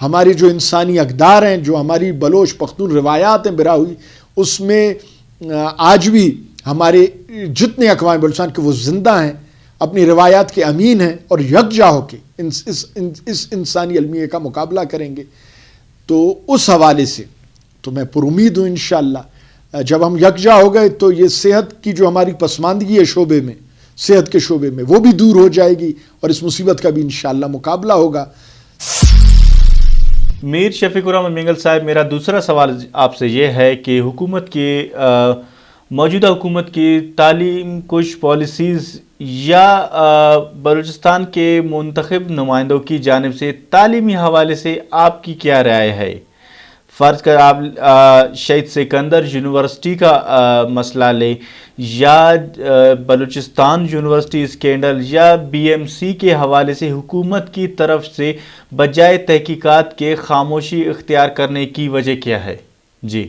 ہماری جو انسانی اقدار ہیں، جو ہماری بلوچ پختون روایات ہیں براہوئی، اس میں آج بھی ہمارے جتنے اقوام بلوچستان کے وہ زندہ ہیں، اپنی روایات کے امین ہیں اور یکجا ہو کے اس انسانی المیہ کا مقابلہ کریں گے. تو اس حوالے سے تو میں پر امید ہوں انشاءاللہ جب ہم یکجا ہو گئے تو یہ صحت کی جو ہماری پسماندگی ہے شعبے میں، صحت کے شعبے میں، وہ بھی دور ہو جائے گی اور اس مصیبت کا بھی انشاءاللہ مقابلہ ہوگا. میر شفیق الرحمن مینگل صاحب، میرا دوسرا سوال آپ سے یہ ہے کہ موجودہ حکومت کی تعلیم کش پالیسیز یا بلوچستان کے منتخب نمائندوں کی جانب سے تعلیمی حوالے سے آپ کی کیا رائے ہے؟ فرض کر آپ شہید سکندر یونیورسٹی کا مسئلہ لیں یا بلوچستان یونیورسٹی اسکینڈل یا بی ایم سی کے حوالے سے حکومت کی طرف سے بجائے تحقیقات کے خاموشی اختیار کرنے کی وجہ کیا ہے؟ جی،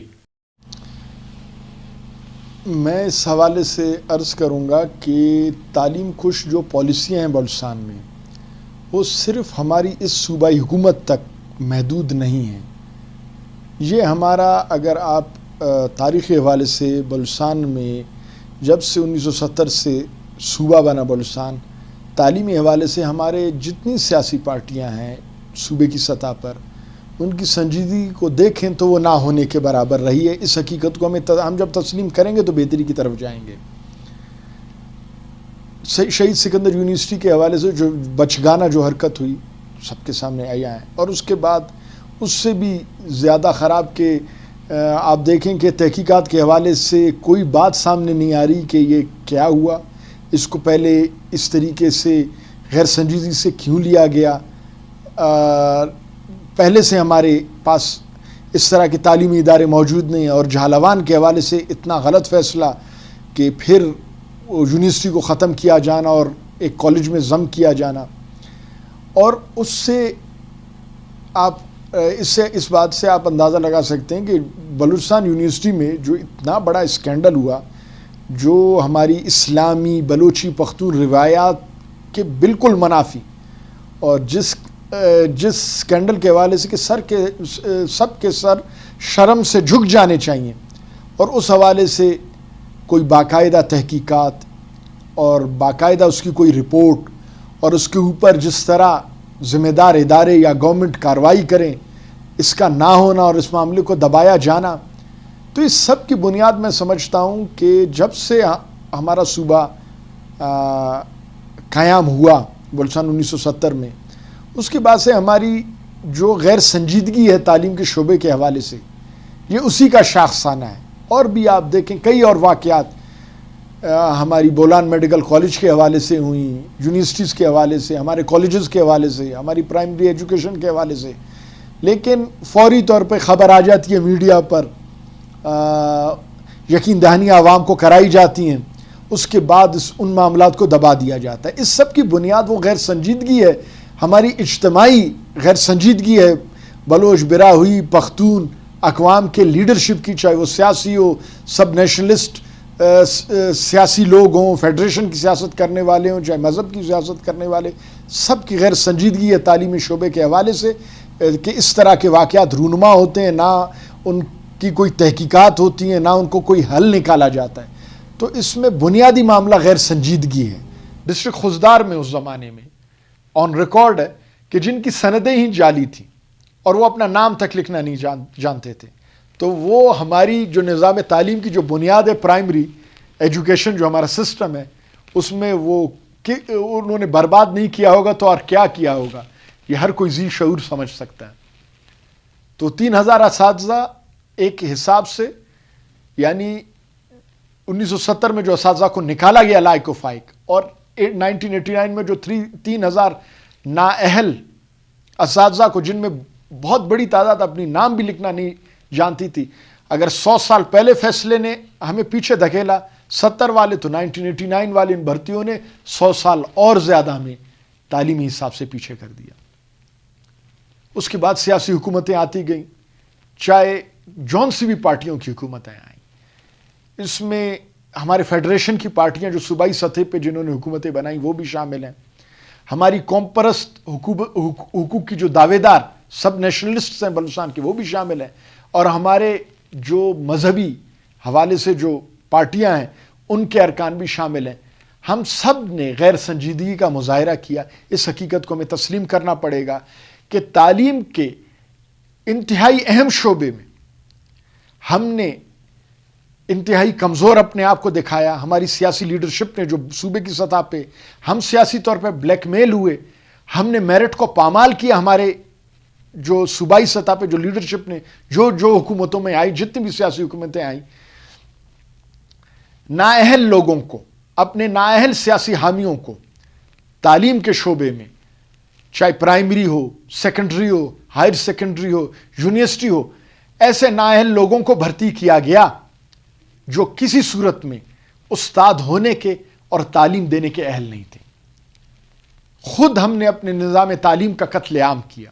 میں اس حوالے سے عرض کروں گا کہ تعلیم کش جو پالیسیاں ہیں بلوچستان میں، وہ صرف ہماری اس صوبائی حکومت تک محدود نہیں ہیں. یہ ہمارا، اگر آپ تاریخی حوالے سے بلوچستان میں جب سے 1970 سے صوبہ بنا بلوچستان، تعلیمی حوالے سے ہمارے جتنی سیاسی پارٹیاں ہیں صوبے کی سطح پر، ان کی سنجیدگی کو دیکھیں تو وہ نہ ہونے کے برابر رہی ہے. اس حقیقت کو ہم جب تسلیم کریں گے تو بہتری کی طرف جائیں گے. شہید سکندر یونیورسٹی کے حوالے سے جو بچگانہ جو حرکت ہوئی سب کے سامنے آیا ہے، اور اس کے بعد اس سے بھی زیادہ خراب کہ آپ دیکھیں کہ تحقیقات کے حوالے سے کوئی بات سامنے نہیں آ رہی کہ یہ کیا ہوا، اس کو پہلے اس طریقے سے غیر سنجیدگی سے کیوں لیا گیا. پہلے سے ہمارے پاس اس طرح کے تعلیمی ادارے موجود نہیں ہیں، اور جہالوان کے حوالے سے اتنا غلط فیصلہ کہ پھر یونیورسٹی کو ختم کیا جانا اور ایک کالج میں ضم کیا جانا. اور اس سے آپ اس بات سے آپ اندازہ لگا سکتے ہیں کہ بلوچستان یونیورسٹی میں جو اتنا بڑا اسکینڈل ہوا، جو ہماری اسلامی بلوچی پختون روایات کے بالکل منافی، اور جس اسکینڈل کے حوالے سے کہ سب کے سر شرم سے جھک جانے چاہیے، اور اس حوالے سے کوئی باقاعدہ تحقیقات اور باقاعدہ اس کی کوئی رپورٹ، اور اس کے اوپر جس طرح ذمہ دار ادارے یا گورنمنٹ کارروائی کریں، اس کا نہ ہونا اور اس معاملے کو دبایا جانا، تو اس سب کی بنیاد میں سمجھتا ہوں کہ جب سے ہمارا صوبہ قیام ہوا بلوچستان 1970 میں، اس کے بعد سے ہماری جو غیر سنجیدگی ہے تعلیم کے شعبے کے حوالے سے، یہ اسی کا شاخسانہ ہے. اور بھی آپ دیکھیں کئی اور واقعات ہماری بولان میڈیکل کالج کے حوالے سے ہوئیں، یونیورسٹیز کے حوالے سے، ہمارے کالجز کے حوالے سے، ہماری پرائمری ایجوکیشن کے حوالے سے، لیکن فوری طور پہ خبر آ جاتی ہے میڈیا پر، یقین دہانیاں عوام کو کرائی جاتی ہیں، اس کے بعد ان معاملات کو دبا دیا جاتا ہے. اس سب کی بنیاد وہ غیر سنجیدگی ہے، ہماری اجتماعی غیر سنجیدگی ہے. بلوچ، براہوئی، پختون اقوام کے لیڈرشپ کی، چاہے وہ سیاسی ہو، سب نیشنلسٹ سیاسی لوگ ہوں، فیڈریشن کی سیاست کرنے والے ہوں، چاہے مذہب کی سیاست کرنے والے، سب کی غیر سنجیدگی ہے تعلیمی شعبے کے حوالے سے کہ اس طرح کے واقعات رونما ہوتے ہیں، نہ ان کی کوئی تحقیقات ہوتی ہیں، نہ ان کو کوئی حل نکالا جاتا ہے. تو اس میں بنیادی معاملہ غیر سنجیدگی ہے. ڈسٹرکٹ خوزدار میں اس زمانے میں آن ریکارڈ ہے کہ جن کی سندیں ہی جعلی تھیں اور وہ اپنا نام تک لکھنا نہیں جانتے تھے، تو وہ ہماری جو نظام تعلیم کی جو بنیاد ہے، پرائمری ایجوکیشن جو ہمارا سسٹم ہے، اس میں وہ انہوں نے برباد نہیں کیا ہوگا تو اور کیا کیا ہوگا، یہ ہر کوئی ذی شعور سمجھ سکتا ہے. تو 3000 اساتذہ ایک حساب سے، یعنی 1970 میں جو اساتذہ کو نکالا گیا لائق و فائق، اور 1989 میں جو 3000 نااہل اساتذہ کو، جن میں بہت بڑی تعداد اپنی نام بھی لکھنا نہیں جانتی تھی، اگر 100 سال پہلے فیصلے نے ہمیں پیچھے دھکیلا 70 والے، تو 1989 والے ان بھرتیوں نے 100 سال اور زیادہ ہمیں تعلیمی حساب سے پیچھے کر دیا. اس کے بعد سیاسی حکومتیں آتی گئیں، چاہے جون سی بھی پارٹیوں کی حکومتیں آئیں. اس میں ہمارے فیڈریشن کی پارٹیاں جو صوبائی سطح پہ جنہوں نے حکومتیں بنائیں وہ بھی شامل ہیں. ہماری قوم پرست حقوق کی جو دعوے دار سب نیشنلسٹ ہیں بلوچستان کے وہ بھی شامل ہیں، اور ہمارے جو مذہبی حوالے سے جو پارٹیاں ہیں ان کے ارکان بھی شامل ہیں. ہم سب نے غیر سنجیدگی کا مظاہرہ کیا. اس حقیقت کو ہمیں تسلیم کرنا پڑے گا کہ تعلیم کے انتہائی اہم شعبے میں ہم نے انتہائی کمزور اپنے آپ کو دکھایا. ہماری سیاسی لیڈرشپ نے جو صوبے کی سطح پہ ہم سیاسی طور پہ بلیک میل ہوئے، ہم نے میرٹ کو پامال کیا. ہمارے جو صوبائی سطح پہ جو لیڈرشپ نے جو حکومتوں میں آئی، جتنی بھی سیاسی حکومتیں آئیں، نااہل لوگوں کو، اپنے نااہل سیاسی حامیوں کو تعلیم کے شعبے میں، چاہے پرائمری ہو، سیکنڈری ہو، ہائر سیکنڈری ہو، یونیورسٹی ہو، ایسے نااہل لوگوں کو بھرتی کیا گیا جو کسی صورت میں استاد ہونے کے اور تعلیم دینے کے اہل نہیں تھے. خود ہم نے اپنے نظام تعلیم کا قتل عام کیا.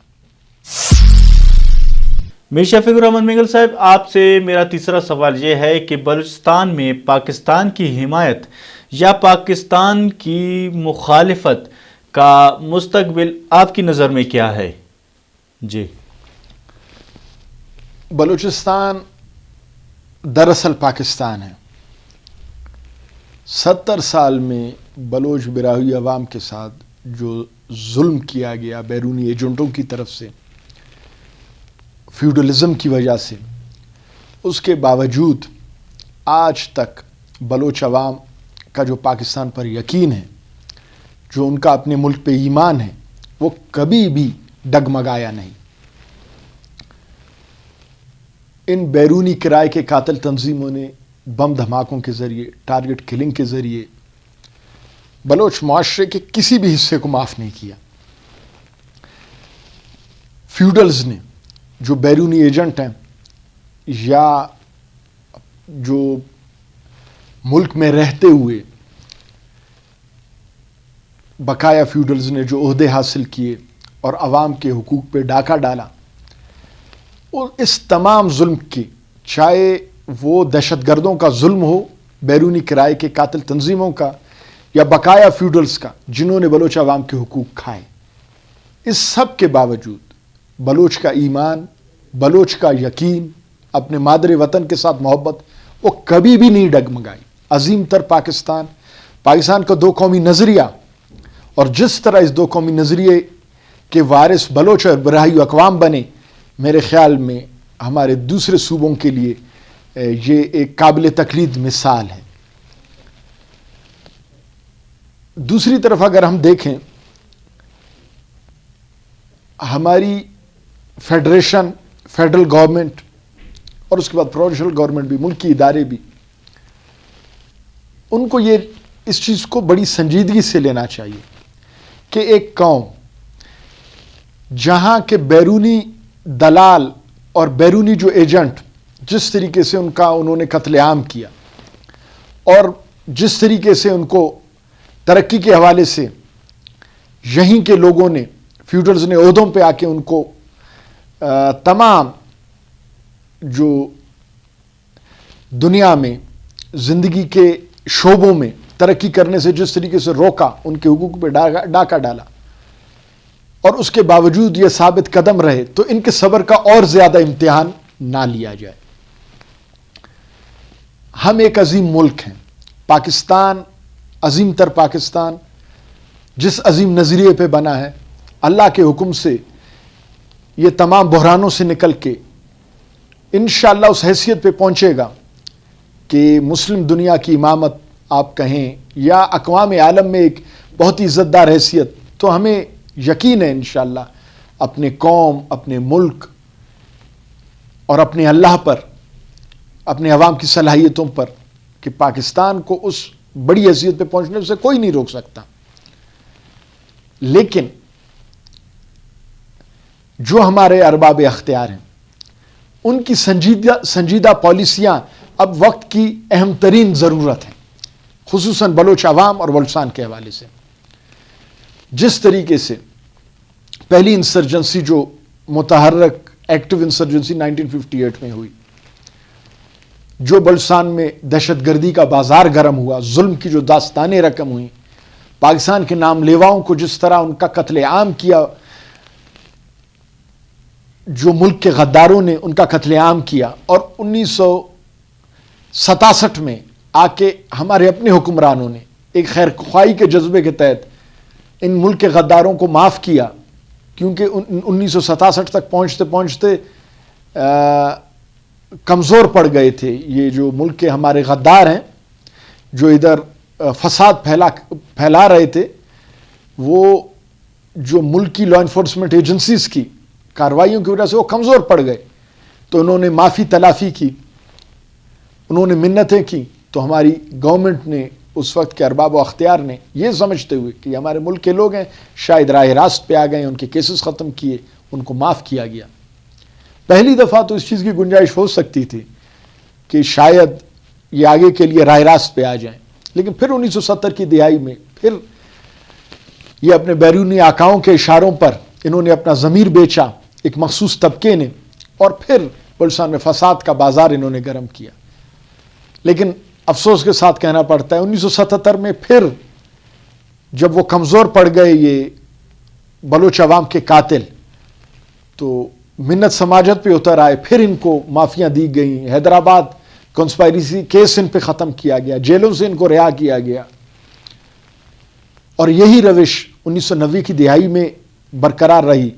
میر شفیق الرحمن مینگل صاحب، آپ سے میرا تیسرا سوال یہ ہے کہ بلوچستان میں پاکستان کی حمایت یا پاکستان کی مخالفت کا مستقبل آپ کی نظر میں کیا ہے؟ جی. بلوچستان دراصل پاکستان ہے. 70 سال میں بلوچ براہوئی عوام کے ساتھ جو ظلم کیا گیا بیرونی ایجنٹوں کی طرف سے، فیوڈلزم کی وجہ سے، اس کے باوجود آج تک بلوچ عوام کا جو پاکستان پر یقین ہے، جو ان کا اپنے ملک پہ ایمان ہے، وہ کبھی بھی ڈگمگایا نہیں. ان بیرونی کرائے کے قاتل تنظیموں نے بم دھماکوں کے ذریعے، ٹارگٹ کلنگ کے ذریعے بلوچ معاشرے کے کسی بھی حصے کو معاف نہیں کیا. فیوڈلز نے، جو بیرونی ایجنٹ ہیں یا جو ملک میں رہتے ہوئے بقایا فیوڈلز نے جو عہدے حاصل کیے اور عوام کے حقوق پہ ڈاکہ ڈالا، اور اس تمام ظلم کی، چاہے وہ دہشت گردوں کا ظلم ہو، بیرونی کرائے کے قاتل تنظیموں کا، یا بقایا فیوڈلز کا جنہوں نے بلوچ عوام کے حقوق کھائے، اس سب کے باوجود بلوچ کا ایمان، بلوچ کا یقین، اپنے مادر وطن کے ساتھ محبت، وہ کبھی بھی نہیں ڈگمگائی. عظیم تر پاکستان کا دو قومی نظریہ، اور جس طرح اس دو قومی نظریے کے وارث بلوچ اور براہوئی اقوام بنے، میرے خیال میں ہمارے دوسرے صوبوں کے لیے یہ ایک قابل تقلید مثال ہے. دوسری طرف اگر ہم دیکھیں، ہماری فیڈریشن، فیڈرل گورنمنٹ اور اس کے بعد پروونشل گورنمنٹ بھی، ملکی ادارے بھی، ان کو یہ اس چیز کو بڑی سنجیدگی سے لینا چاہیے کہ ایک قوم جہاں کے بیرونی دلال اور بیرونی جو ایجنٹ جس طریقے سے انہوں نے قتل عام کیا، اور جس طریقے سے ان کو ترقی کے حوالے سے یہیں کے لوگوں نے، فیوڈلز نے عہدوں پہ آ کے ان کو تمام جو دنیا میں زندگی کے شعبوں میں ترقی کرنے سے جس طریقے سے روکا، ان کے حقوق پہ ڈاکہ ڈالا، اور اس کے باوجود یہ ثابت قدم رہے، تو ان کے صبر کا اور زیادہ امتحان نہ لیا جائے. ہم ایک عظیم ملک ہیں، پاکستان، عظیم تر پاکستان، جس عظیم نظریے پہ بنا ہے، اللہ کے حکم سے یہ تمام بحرانوں سے نکل کے انشاءاللہ اس حیثیت پہ پہنچے گا کہ مسلم دنیا کی امامت آپ کہیں یا اقوام عالم میں ایک بہت ہی عزت دار حیثیت. تو ہمیں یقین ہے انشاءاللہ اپنے قوم، اپنے ملک اور اپنے اللہ پر، اپنے عوام کی صلاحیتوں پر، کہ پاکستان کو اس بڑی حیثیت پہ پہنچنے سے کوئی نہیں روک سکتا. لیکن جو ہمارے ارباب اختیار ہیں، ان کی سنجیدہ پالیسیاں اب وقت کی اہم ترین ضرورت ہیں، خصوصاً بلوچ عوام اور بلوچستان کے حوالے سے. جس طریقے سے پہلی انسرجنسی جو متحرک ایکٹیو انسرجنسی 1958 میں ہوئی، جو بلوچستان میں دہشت گردی کا بازار گرم ہوا، ظلم کی جو داستانیں رقم ہوئیں، پاکستان کے نام لیواؤں کو جس طرح ان کا قتل عام کیا، جو ملک کے غداروں نے ان کا قتل عام کیا، اور 1967 میں آ کے ہمارے اپنے حکمرانوں نے ایک خیر خواہی کے جذبے کے تحت ان ملک کے غداروں کو معاف کیا، کیونکہ 1967 تک پہنچتے پہنچتے کمزور پڑ گئے تھے یہ جو ملک کے ہمارے غدار ہیں، جو ادھر فساد پھیلا رہے تھے، وہ جو ملک کی لا انفورسمنٹ ایجنسیز کی کارروائیوں کی وجہ سے وہ کمزور پڑ گئے، تو انہوں نے معافی تلافی کی، انہوں نے منتیں کی، تو ہماری گورنمنٹ نے اس وقت کے ارباب و اختیار نے یہ سمجھتے ہوئے کہ ہمارے ملک کے لوگ ہیں، شاید راہ راست پہ آ گئے، ان کے کیسز ختم کیے، ان کو معاف کیا گیا۔ پہلی دفعہ تو اس چیز کی گنجائش ہو سکتی تھی کہ شاید یہ آگے کے لیے راہ راست پہ آ جائیں، لیکن پھر 1970 کی دہائی میں پھر یہ اپنے بیرونی آقاؤں کے اشاروں پر انہوں نے اپنا ضمیر بیچا ایک مخصوص طبقے نے، اور پھر بلوچستان میں فساد کا بازار انہوں نے گرم کیا۔ لیکن افسوس کے ساتھ کہنا پڑتا ہے 1977 میں پھر جب وہ کمزور پڑ گئے یہ بلوچ عوام کے قاتل، تو منت سماجت پہ اتر آئے، پھر ان کو معافیاں دی گئیں، حیدرآباد کنسپائریسی کیس ان پہ ختم کیا گیا، جیلوں سے ان کو رہا کیا گیا، اور یہی روش 1990 کی دہائی میں برقرار رہی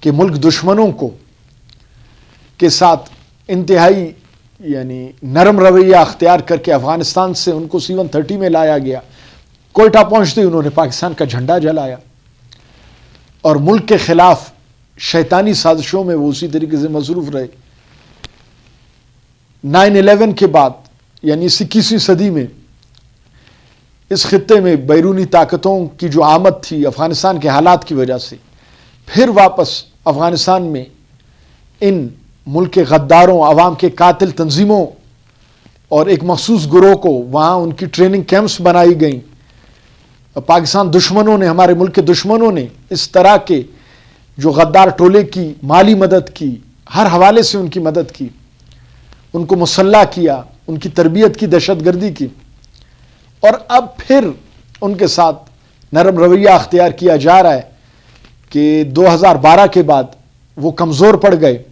کہ ملک دشمنوں کے ساتھ انتہائی یعنی نرم رویہ اختیار کر کے افغانستان سے ان کو C-130 میں لایا گیا، کوئٹہ پہنچتے انہوں نے پاکستان کا جھنڈا جلایا، اور ملک کے خلاف شیطانی سازشوں میں وہ اسی طریقے سے مصروف رہے۔ 9/11 کے بعد یعنی 21ویں صدی میں اس خطے میں بیرونی طاقتوں کی جو آمد تھی افغانستان کے حالات کی وجہ سے، پھر واپس افغانستان میں ان ملک کے غداروں، عوام کے قاتل تنظیموں اور ایک مخصوص گروہ کو وہاں ان کی ٹریننگ کیمپس بنائی گئیں۔ پاکستان دشمنوں نے، ہمارے ملک کے دشمنوں نے اس طرح کے جو غدار ٹولے کی مالی مدد کی، ہر حوالے سے ان کی مدد کی، ان کو مسلح کیا، ان کی تربیت کی، دہشت گردی کی، اور اب پھر ان کے ساتھ نرم رویہ اختیار کیا جا رہا ہے کہ 2012 کے بعد وہ کمزور پڑ گئے،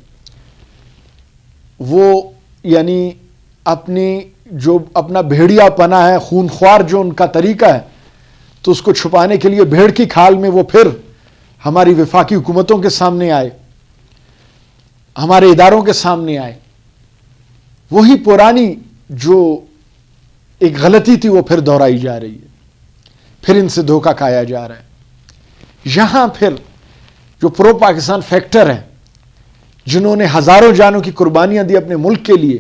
وہ یعنی اپنا بھیڑیا پنا ہے، خون خوار جو ان کا طریقہ ہے، تو اس کو چھپانے کے لیے بھیڑ کی کھال میں وہ پھر ہماری وفاقی حکومتوں کے سامنے آئے، ہمارے اداروں کے سامنے آئے، وہی پرانی جو ایک غلطی تھی وہ پھر دہرائی جا رہی ہے، پھر ان سے دھوکہ کھایا جا رہا ہے۔ یہاں پھر جو پرو پاکستان فیکٹر ہیں، جنہوں نے ہزاروں جانوں کی قربانیاں دی اپنے ملک کے لیے،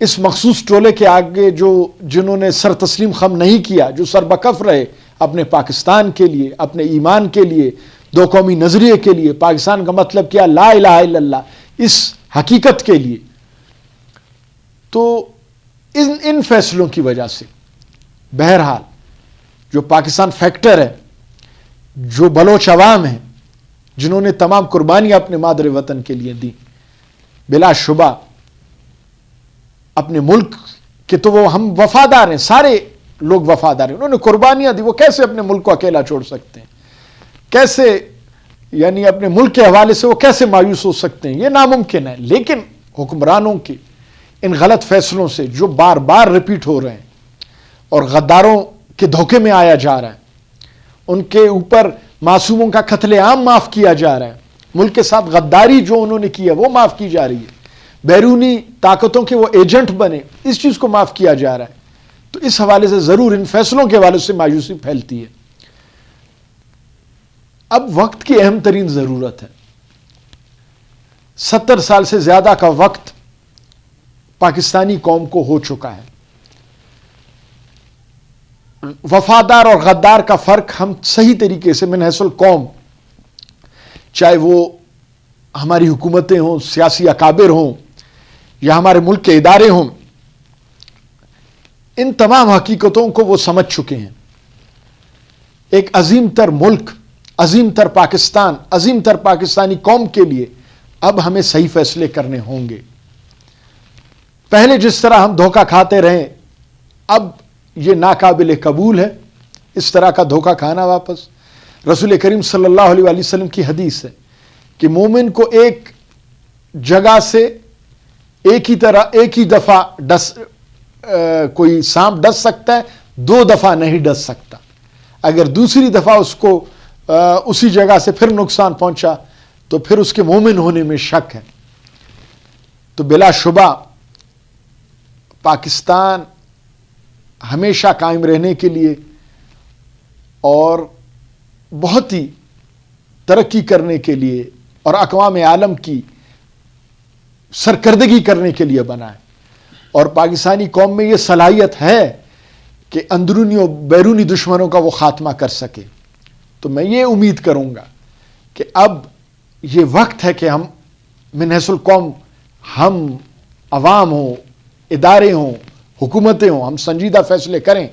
اس مخصوص ٹولے کے آگے جنہوں نے سر تسلیم خم نہیں کیا، جو سر بکف رہے اپنے پاکستان کے لیے، اپنے ایمان کے لیے، دو قومی نظریے کے لیے، پاکستان کا مطلب کیا، لا الہ الا اللہ، اس حقیقت کے لیے، تو ان فیصلوں کی وجہ سے بہرحال جو پاکستان فیکٹر ہے، جو بلوچ عوام ہیں، جنہوں نے تمام قربانیاں اپنے مادر وطن کے لیے دی، بلا شبہ اپنے ملک کے تو وہ ہم وفادار ہیں، سارے لوگ وفادار ہیں، انہوں نے قربانیاں دی، وہ کیسے اپنے ملک کو اکیلا چھوڑ سکتے ہیں؟ کیسے یعنی اپنے ملک کے حوالے سے وہ کیسے مایوس ہو سکتے ہیں؟ یہ ناممکن ہے۔ لیکن حکمرانوں کے ان غلط فیصلوں سے جو بار بار ریپیٹ ہو رہے ہیں اور غداروں کے دھوکے میں آیا جا رہا ہے، ان کے اوپر معصوموں کا قتل عام معاف کیا جا رہا ہے، ملک کے ساتھ غداری جو انہوں نے کی ہے وہ معاف کی جا رہی ہے، بیرونی طاقتوں کے وہ ایجنٹ بنے، اس چیز کو معاف کیا جا رہا ہے، تو اس حوالے سے ضرور ان فیصلوں کے حوالے سے مایوسی پھیلتی ہے۔ اب وقت کی اہم ترین ضرورت ہے۔ 70 سال سے زیادہ کا وقت پاکستانی قوم کو ہو چکا ہے۔ وفادار اور غدار کا فرق ہم صحیح طریقے سے من حیث القوم، چاہے وہ ہماری حکومتیں ہوں، سیاسی اکابر ہوں، یا ہمارے ملک کے ادارے ہوں، ان تمام حقیقتوں کو وہ سمجھ چکے ہیں۔ ایک عظیم تر ملک، عظیم تر پاکستان، عظیم تر پاکستانی قوم کے لیے اب ہمیں صحیح فیصلے کرنے ہوں گے۔ پہلے جس طرح ہم دھوکہ کھاتے رہیں، اب یہ ناقابل قبول ہے اس طرح کا دھوکہ کھانا واپس۔ رسول کریم صلی اللہ علیہ وسلم کی حدیث ہے کہ مومن کو ایک جگہ سے ایک ہی دفعہ کوئی سانپ ڈس سکتا ہے، 2 دفعہ نہیں ڈس سکتا. اگر دوسری دفعہ اس کو اسی جگہ سے پھر نقصان پہنچا تو پھر اس کے مومن ہونے میں شک ہے. تو بلا شبہ پاکستان ہمیشہ قائم رہنے کے لیے اور بہت ہی ترقی کرنے کے لیے اور اقوام عالم کی سرکردگی کرنے کے لیے بنا ہے. اور پاکستانی قوم میں یہ صلاحیت ہے کہ اندرونی و بیرونی دشمنوں کا وہ خاتمہ کر سکے. تو میں یہ امید کروں گا کہ اب یہ وقت ہے کہ ہم من حیث القوم، ہم عوام ہوں، ادارے ہوں، حکومتیں ہوں، ہم سنجیدہ فیصلے کریں.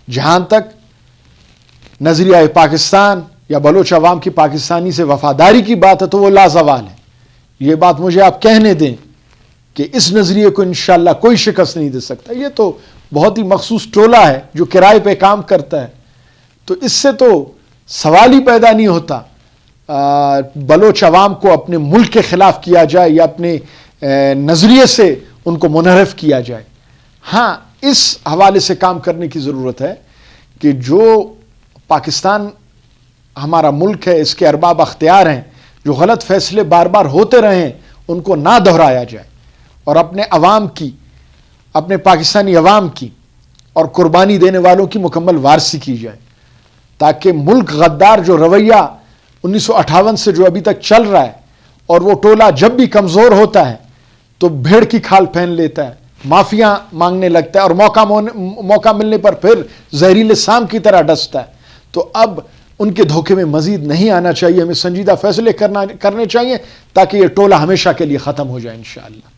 جہاں تک نظریہ پاکستان یا بلوچ عوام کی پاکستانی سے وفاداری کی بات ہے تو وہ لازوال ہے. یہ بات مجھے آپ کہنے دیں کہ اس نظریے کو انشاءاللہ کوئی شکست نہیں دے سکتا. یہ تو بہت ہی مخصوص ٹولہ ہے جو کرائے پہ کام کرتا ہے. تو اس سے تو سوال ہی پیدا نہیں ہوتا بلوچ عوام کو اپنے ملک کے خلاف کیا جائے یا اپنے نظریے سے ان کو منحرف کیا جائے. ہاں، اس حوالے سے کام کرنے کی ضرورت ہے کہ جو پاکستان ہمارا ملک ہے، اس کے ارباب اختیار ہیں، جو غلط فیصلے بار بار ہوتے رہے ہیں ان کو نہ دہرایا جائے اور اپنے عوام کی، اپنے پاکستانی عوام کی اور قربانی دینے والوں کی مکمل وارثی کی جائے، تاکہ ملک غدار جو رویہ 1958 سے جو ابھی تک چل رہا ہے، اور وہ ٹولہ جب بھی کمزور ہوتا ہے تو بھیڑ کی کھال پہن لیتا ہے، معافیاں مانگنے لگتا ہے اور موقع ملنے پر پھر زہریلے سام کی طرح ڈستا ہے. تو اب ان کے دھوکے میں مزید نہیں آنا چاہیے. ہمیں سنجیدہ فیصلے کرنے چاہیے تاکہ یہ ٹولہ ہمیشہ کے لیے ختم ہو جائے انشاءاللہ.